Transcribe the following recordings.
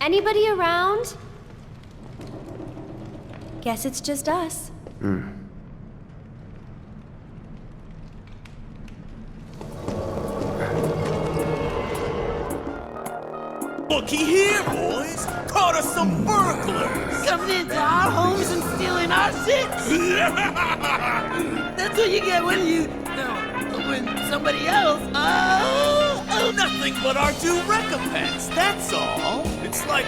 Anybody around? Guess it's just us. Looky here, boys! Caught us some burglars! Coming into our homes and stealing our shit? That's what you get when you... when somebody else... Oh, nothing but our due recompense, that's all. It's like,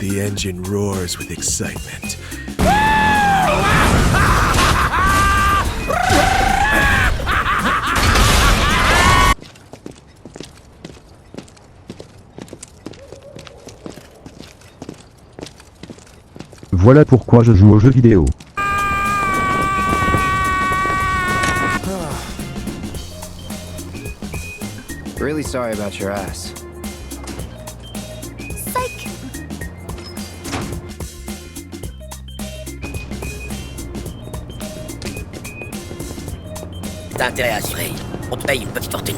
The engine roars with excitement. Voilà pourquoi je joue aux jeux vidéo. Really sorry about your ass. Psych! T'as intérêt à assurer. On te paye une petite fortune.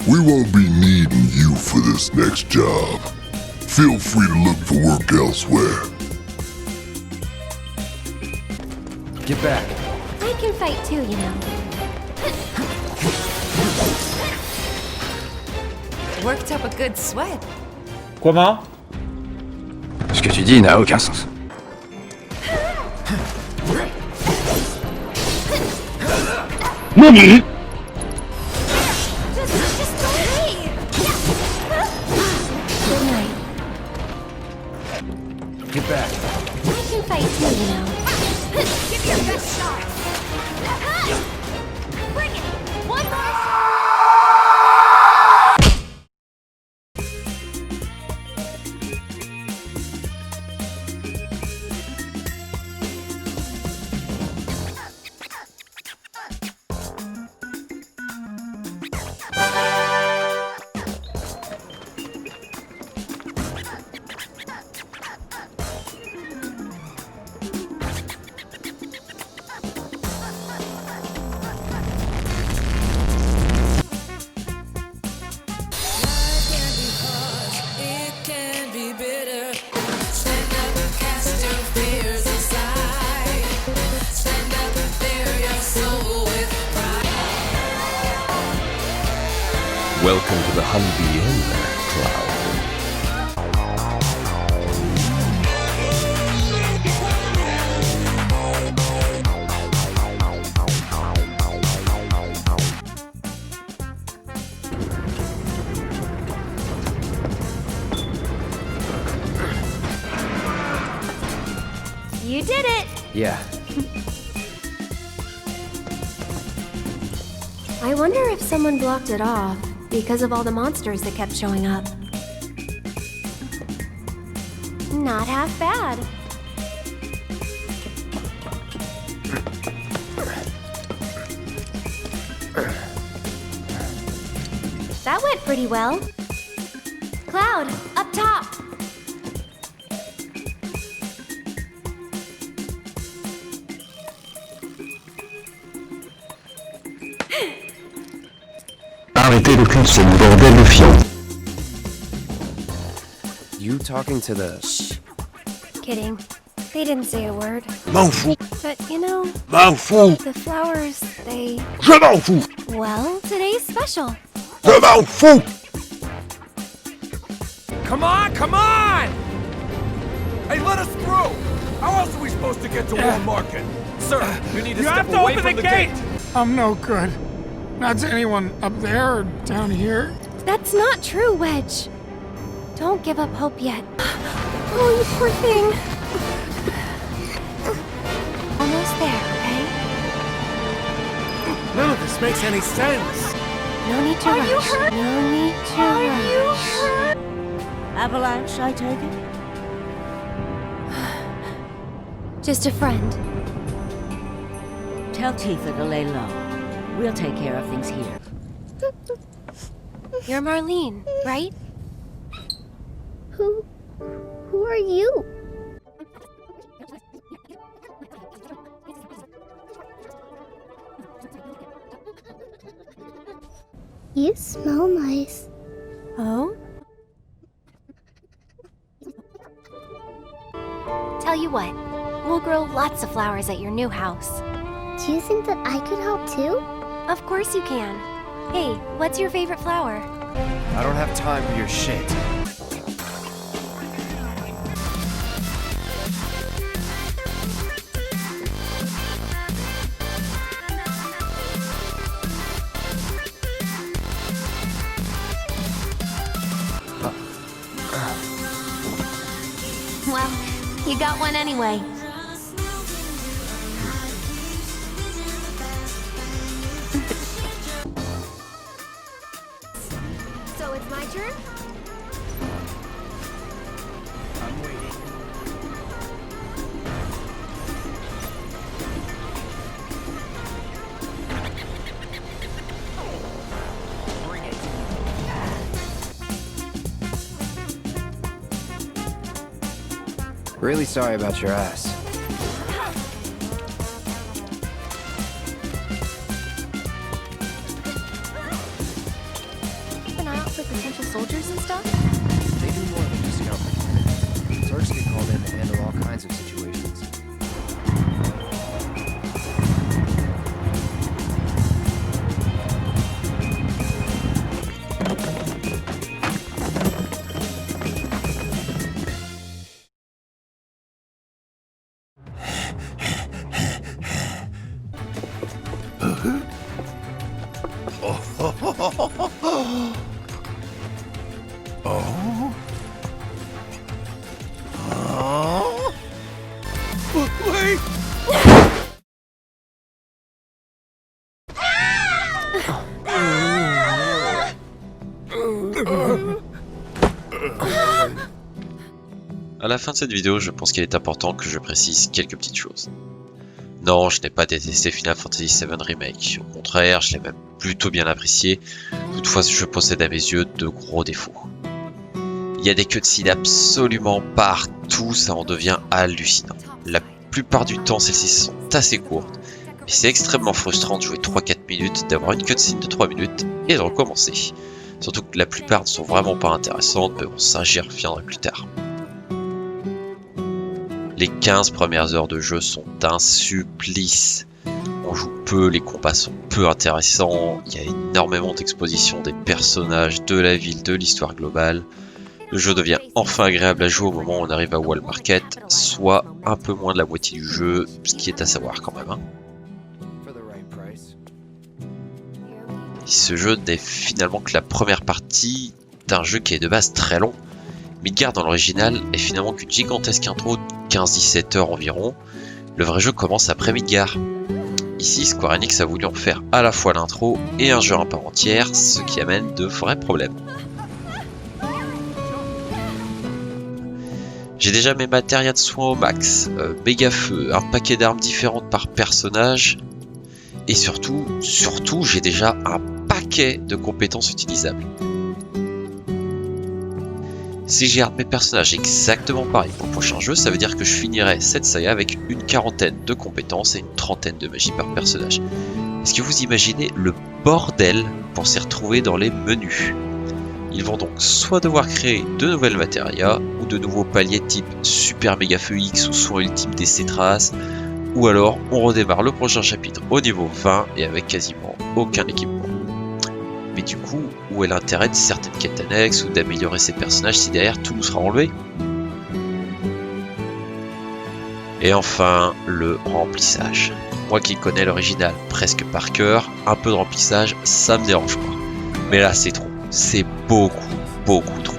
We won't be needing you for this next job. Feel free to look for work elsewhere. Get back. I can fight too, you know. Worked up a good sweat. Comment? Ce que tu dis n'a aucun sens. NANI? Just go away! Good night. Get back. I can fight too, you know. Give me your best shot! Bring it! One more shot! Welcome to the Humvee Inn, Cloud. You did it! Yeah. I wonder if someone blocked it off because of all the monsters that kept showing up. Not half bad. That went pretty well. Cloud, up top. péter le cul de ce bordel de fiance. You talking to the... Kidding. They didn't say a word. M'en fous, But, you know, m'en fous, the flowers, they... je m'en fous, Well, today's special. je m'en fous. Come on, come on! Hey, let us through! How else are we supposed to get to Wall Market? Sir, you need to step away from the gate! I'm no good. Not to anyone up there or down here. That's not true, Wedge. Don't give up hope yet. Oh, you poor thing. Almost there, okay? None of this makes any sense. No need to rush. You hurt? No need to rush. You hurt? Avalanche, I take it? Just a friend. Tell Tifa to lay low. We'll take care of things here. You're Marlene, right? Who are you? You smell nice. Oh? Tell you what, we'll grow lots of flowers at your new house. Do you think that I could help too? Of course you can. Hey, what's your favorite flower? I don't have time for your shit. Well, you got one anyway. So it's my turn? I'm waiting. Bring it. Really sorry about your ass. Keep an eye out for potential soldiers and stuff? They do more than just scout the Turks get called in to handle all kinds of situations. Wait! À la fin de cette vidéo, je pense qu'il est important que je précise quelques petites choses. Non, je n'ai pas détesté Final Fantasy VII Remake, au contraire, je l'ai même plutôt bien apprécié, toutefois je possède à mes yeux de gros défauts. Il y a des cutscenes absolument partout, ça en devient hallucinant. La plupart du temps, celles-ci sont assez courtes, mais c'est extrêmement frustrant de jouer 3-4 minutes, d'avoir une cutscene de 3 minutes et de recommencer. Surtout que la plupart ne sont vraiment pas intéressantes, mais bon, ça j'y reviendrai plus tard. Les 15 premières heures de jeu sont un supplice. On joue peu, les combats sont peu intéressants, il y a énormément d'exposition des personnages, de la ville, de l'histoire globale. Le jeu devient enfin agréable à jouer au moment où on arrive à Wall Market, soit un peu moins de la moitié du jeu, ce qui est à savoir quand même. Et ce jeu n'est finalement que la première partie d'un jeu qui est de base très long. Midgard dans l'original est finalement qu'une gigantesque intro de 15-17 heures environ. Le vrai jeu commence après Midgard. Ici, Square Enix a voulu en faire à la fois l'intro et un jeu à part entière, ce qui amène de vrais problèmes. J'ai déjà mes matériels de soins au max, méga feu, un paquet d'armes différentes par personnage, et surtout, j'ai déjà un paquet de compétences utilisables. Si je garde mes personnages exactement pareil pour le prochain jeu, ça veut dire que je finirai cette saga avec une quarantaine de compétences et une trentaine de magies par personnage. Est-ce que vous imaginez le bordel pour s'y retrouver dans les menus? Ils vont donc soit devoir créer de nouvelles matérias, ou de nouveaux paliers type Super Méga Feu X ou soin ultime des Cétras, ou alors on redémarre le prochain chapitre au niveau 20 et avec quasiment aucun équipement. Mais du coup, où est l'intérêt de certaines quêtes annexes ou d'améliorer ces personnages si derrière tout nous sera enlevé? Et enfin, le remplissage. Moi qui connais l'original presque par cœur, un peu de remplissage, ça me dérange pas. Mais là c'est trop, c'est beaucoup trop.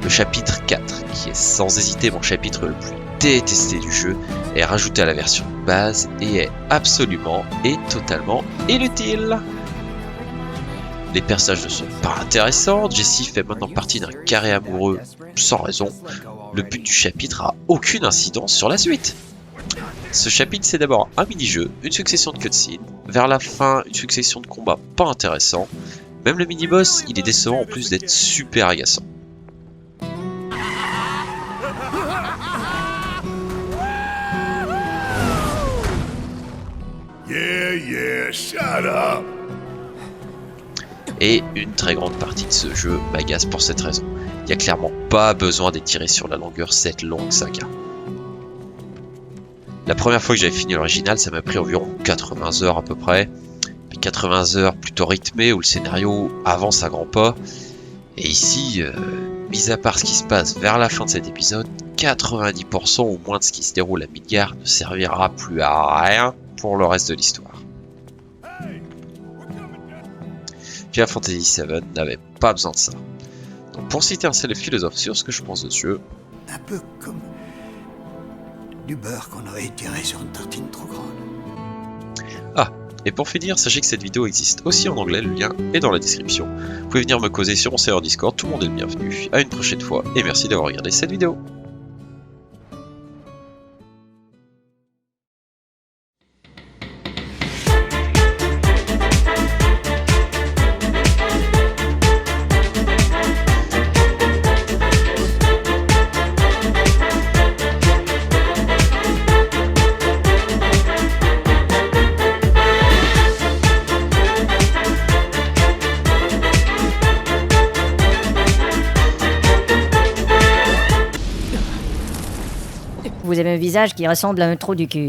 Le chapitre 4, qui est sans hésiter mon chapitre le plus détesté du jeu, est rajouté à la version de base et est absolument et totalement inutile. Les personnages ne sont pas intéressants, Jessie fait maintenant partie d'un carré amoureux sans raison. Le but du chapitre a aucune incidence sur la suite. Ce chapitre c'est d'abord un mini-jeu, une succession de cutscenes, vers la fin une succession de combats pas intéressants. Même le mini-boss il est décevant en plus d'être super agaçant. Yeah, shut up. Et une très grande partie de ce jeu m'agace pour cette raison. Il n'y a clairement pas besoin d'étirer sur la longueur cette longue saga. La première fois que j'avais fini l'original, ça m'a pris environ 80 heures à peu près. Mais 80 heures plutôt rythmées où le scénario avance à grands pas. Et ici, mis à part ce qui se passe vers la fin de cet épisode, 90% ou moins de ce qui se déroule à Midgard ne servira plus à rien pour le reste de l'histoire. Final Fantasy VII n'avait pas besoin de ça. Donc pour citer un célèbre philosophe sur ce que je pense de ce jeu, un peu comme du beurre qu'on aurait étiré sur une tartine trop grande. Ah, et pour finir, sachez que cette vidéo existe aussi en anglais, le lien est dans la description. Vous pouvez venir me causer sur mon serveur Discord, tout le monde est le bienvenu. À une prochaine fois, et merci d'avoir regardé cette vidéo. Vous avez un visage qui ressemble à un trou du cul.